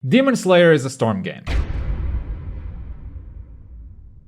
Demon Slayer is a Storm game.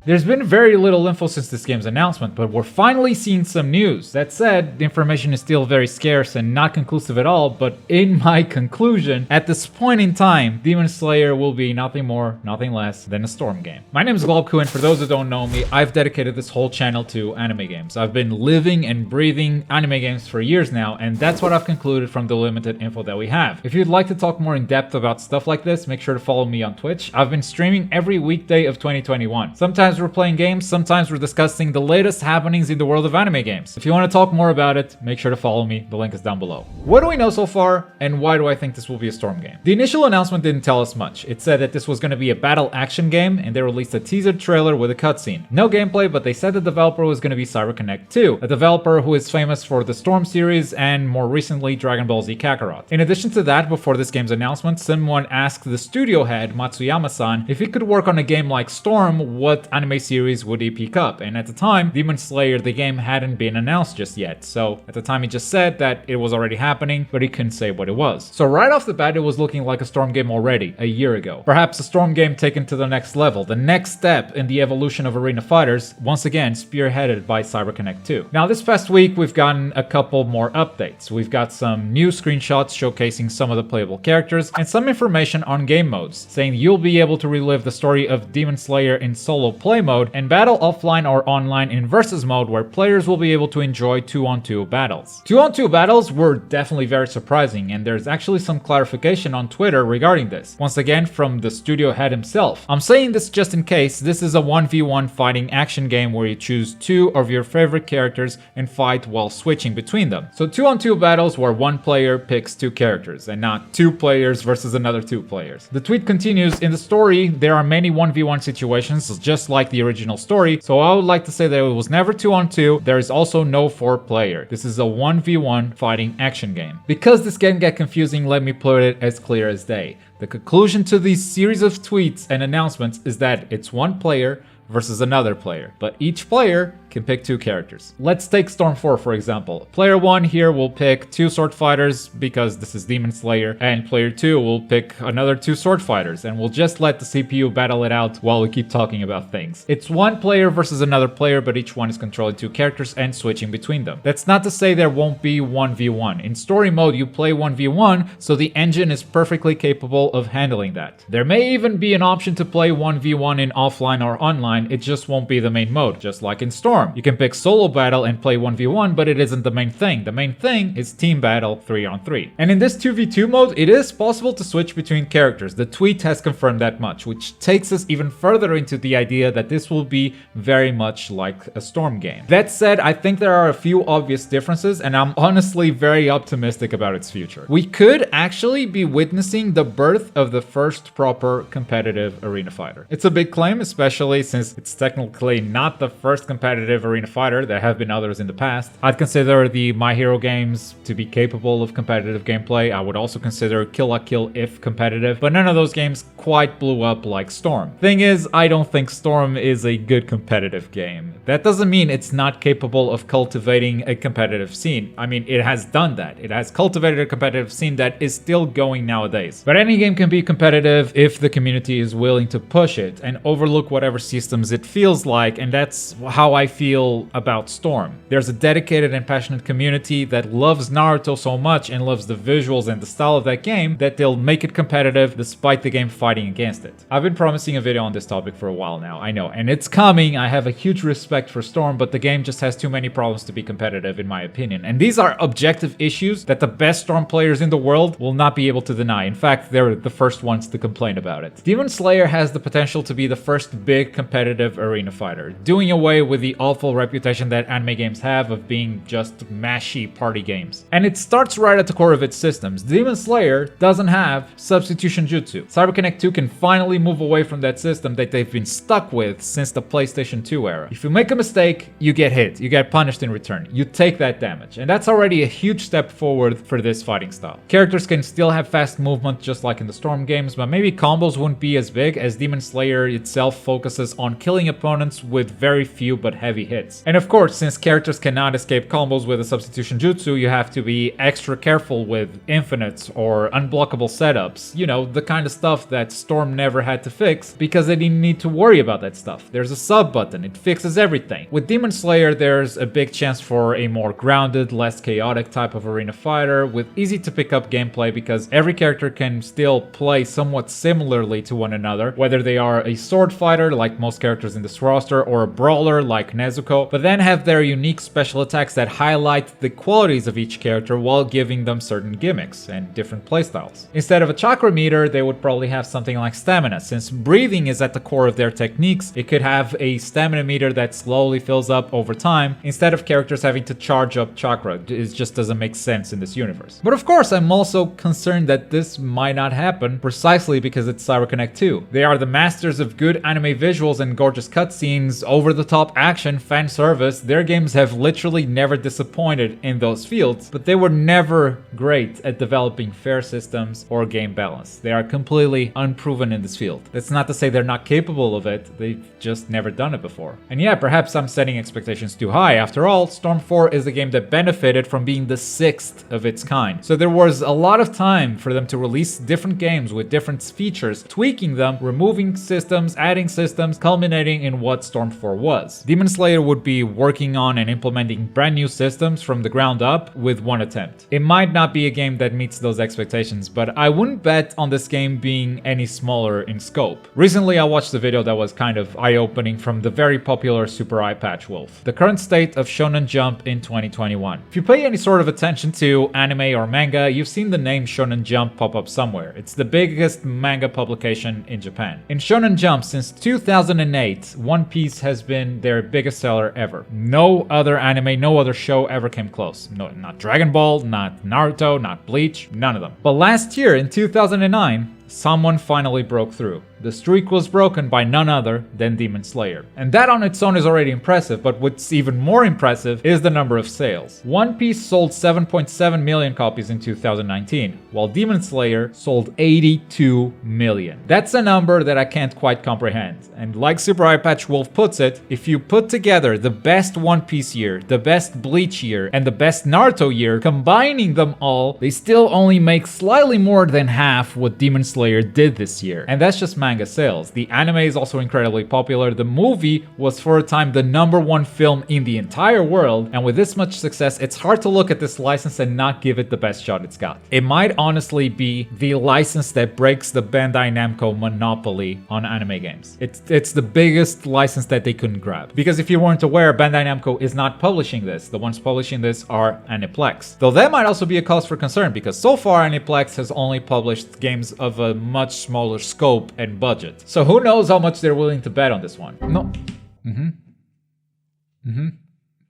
There's been very little info since this game's announcement, but we're finally seeing some news. That said, the information is still very scarce and not conclusive at all, but in my conclusion, at this point in time, Demon Slayer will be nothing more, nothing less than a Storm game. My name is Globku, and for those who don't know me, I've dedicated this whole channel to anime games. I've been living and breathing anime games for years now, and that's what I've concluded from the limited info that we have. If you'd like to talk more in depth about stuff like this, make sure to follow me on Twitch. I've been streaming every weekday of 2021. Sometimes we're playing games, sometimes we're discussing the latest happenings in the world of anime games. If you want to talk more about it, make sure to follow me, the link is down below. What do we know so far, and why do I think this will be a Storm game? The initial announcement didn't tell us much. It said that this was going to be a battle action game, and they released a teaser trailer with a cutscene. No gameplay, but they said the developer was going to be CyberConnect 2, a developer who is famous for the Storm series and more recently Dragon Ball Z Kakarot. In addition to that, before this game's announcement, someone asked the studio head, Matsuyama-san, if he could work on a game like Storm, what anime series would he pick up? And at the time, Demon Slayer, the game, hadn't been announced just yet. So at the time he just said that it was already happening, but he couldn't say what it was. So right off the bat, it was looking like a Storm game already, a year ago. Perhaps a Storm game taken to the next level, the next step in the evolution of arena fighters, once again spearheaded by CyberConnect 2. Now this past week, we've gotten a couple more updates. We've got some new screenshots showcasing some of the playable characters and some information on game modes, saying you'll be able to relive the story of Demon Slayer in solo play mode and battle offline or online in versus mode, where players will be able to enjoy 2-on-2 battles. 2-on-2 battles were definitely very surprising, and there's actually some clarification on Twitter regarding this. Once again, from the studio head himself. I'm saying this just in case. This is a 1v1 fighting action game where you choose two of your favorite characters and fight while switching between them. So 2-on-2 battles where one player picks two characters and not two players versus another two players. The tweet continues, in the story there are many 1v1 situations just like the original story, so I would like to say that it was never 2-on-2. There is also no 4-player. This is a 1v1 fighting action game. Because this can get confusing, let me put it as clear as day. The conclusion to these series of tweets and announcements is that it's one player versus another player, but each player can pick two characters. Let's take Storm 4 for example. Player 1 here will pick two sword fighters because this is Demon Slayer, and player 2 will pick another two sword fighters, and we'll just let the CPU battle it out while we keep talking about things. It's one player versus another player, but each one is controlling two characters and switching between them. That's not to say there won't be 1v1. In story mode you play 1v1, so the engine is perfectly capable of handling that. There may even be an option to play 1v1 in offline or online, it just won't be the main mode, just like in Storm. You can pick solo battle and play 1v1, but it isn't the main thing. The main thing is team battle 3-on-3. And in this 2v2 mode, it is possible to switch between characters. The tweet has confirmed that much, which takes us even further into the idea that this will be very much like a Storm game. That said, I think there are a few obvious differences, and I'm honestly very optimistic about its future. We could actually be witnessing the birth of the first proper competitive arena fighter. It's a big claim, especially since it's technically not the first competitive arena fighter. There have been others in the past. I'd consider the My Hero games to be capable of competitive gameplay. I would also consider Kill la Kill if competitive, but none of those games quite blew up like Storm. Thing is, I don't think Storm is a good competitive game. That doesn't mean it's not capable of cultivating a competitive scene. I mean, it has done that. It has cultivated a competitive scene that is still going nowadays. But any game can be competitive if the community is willing to push it and overlook whatever systems it feels like, and that's how I feel about Storm. There's a dedicated and passionate community that loves Naruto so much and loves the visuals and the style of that game that they'll make it competitive despite the game fighting against it. I've been promising a video on this topic for a while now, I know, and it's coming. I have a huge respect for Storm, but the game just has too many problems to be competitive in my opinion. And these are objective issues that the best Storm players in the world will not be able to deny. In fact, they're the first ones to complain about it. Demon Slayer has the potential to be the first big competitive arena fighter, doing away with the awful reputation that anime games have of being just mashy party games. And it starts right at the core of its systems. Demon Slayer doesn't have substitution jutsu. CyberConnect 2 can finally move away from that system that they've been stuck with since the PlayStation 2 era. If you make a mistake, you get hit, you get punished in return, you take that damage, and that's already a huge step forward for this fighting style. Characters can still have fast movement just like in the Storm games, but maybe combos wouldn't be as big, as Demon Slayer itself focuses on killing opponents with very few but heavy heavy hits. And of course, since characters cannot escape combos with a substitution jutsu, you have to be extra careful with infinites or unblockable setups. You know, the kind of stuff that Storm never had to fix because they didn't need to worry about that stuff. There's a sub button, it fixes everything. With Demon Slayer, there's a big chance for a more grounded, less chaotic type of arena fighter with easy to pick up gameplay because every character can still play somewhat similarly to one another, whether they are a sword fighter like most characters in this roster or a brawler like Nezuko, but then have their unique special attacks that highlight the qualities of each character while giving them certain gimmicks and different playstyles. Instead of a chakra meter, they would probably have something like stamina. Since breathing is at the core of their techniques, it could have a stamina meter that slowly fills up over time instead of characters having to charge up chakra. It just doesn't make sense in this universe. But of course, I'm also concerned that this might not happen precisely because it's CyberConnect 2. They are the masters of good anime visuals and gorgeous cutscenes, over-the-top action, fan service. Their games have literally never disappointed in those fields, but they were never great at developing fair systems or game balance. They are completely unproven in this field. That's not to say they're not capable of it, they've just never done it before. And yeah, perhaps I'm setting expectations too high. After all, Storm 4 is a game that benefited from being the 6th of its kind. So there was a lot of time for them to release different games with different features, tweaking them, removing systems, adding systems, culminating in what Storm 4 was. Demon Slayer would be working on and implementing brand new systems from the ground up with one attempt. It might not be a game that meets those expectations, but I wouldn't bet on this game being any smaller in scope. Recently I watched a video that was kind of eye-opening from the very popular Super Eye Patch Wolf, the current state of Shonen Jump in 2021. If you pay any sort of attention to anime or manga, you've seen the name Shonen Jump pop up somewhere. It's the biggest manga publication in Japan. In Shonen Jump since 2008, One Piece has been their biggest seller ever. No other anime, no other show ever came close. No, not Dragon Ball, not Naruto, not Bleach, none of them. But last year in 2009, someone finally broke through. The streak was broken by none other than Demon Slayer. And that on its own is already impressive, but what's even more impressive is the number of sales. One Piece sold 7.7 million copies in 2019, while Demon Slayer sold 82 million. That's a number that I can't quite comprehend. And like Super Eye Patch Wolf puts it, if you put together the best One Piece year, the best Bleach year, and the best Naruto year, combining them all, they still only make slightly more than half what Demon Slayer did this year. And that's just manga sales. The anime is also incredibly popular. The movie was for a time the #1 film in the entire world, and with this much success, it's hard to look at this license and not give it the best shot it's got. It might honestly be the license that breaks the Bandai Namco monopoly on anime games. It's the biggest license that they couldn't grab. Because if you weren't aware, Bandai Namco is not publishing this. The ones publishing this are Aniplex. Though that might also be a cause for concern, because so far Aniplex has only published games of a much smaller scope and budget. So who knows how much they're willing to bet on this one. No.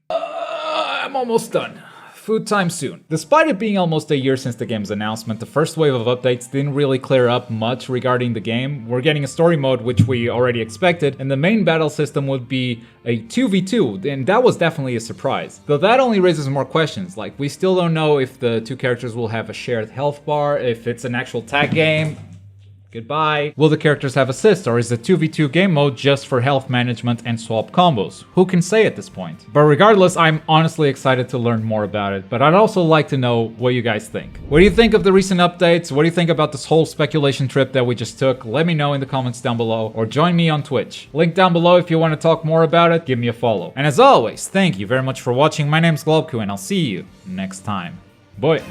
I'm almost done. Food time soon. Despite it being almost a year since the game's announcement, the first wave of updates didn't really clear up much regarding the game. We're getting a story mode, which we already expected, and the main battle system would be a 2v2, and that was definitely a surprise. Though that only raises more questions, like we still don't know if the two characters will have a shared health bar, if it's an actual tag game. Goodbye. Will the characters have assists, or is the 2v2 game mode just for health management and swap combos? Who can say at this point? But regardless, I'm honestly excited to learn more about it, but I'd also like to know what you guys think. What do you think of the recent updates? What do you think about this whole speculation trip that we just took? Let me know in the comments down below, or join me on Twitch. Link down below if you want to talk more about it, give me a follow. And as always, thank you very much for watching. My name's Globku, and I'll see you next time. Bye.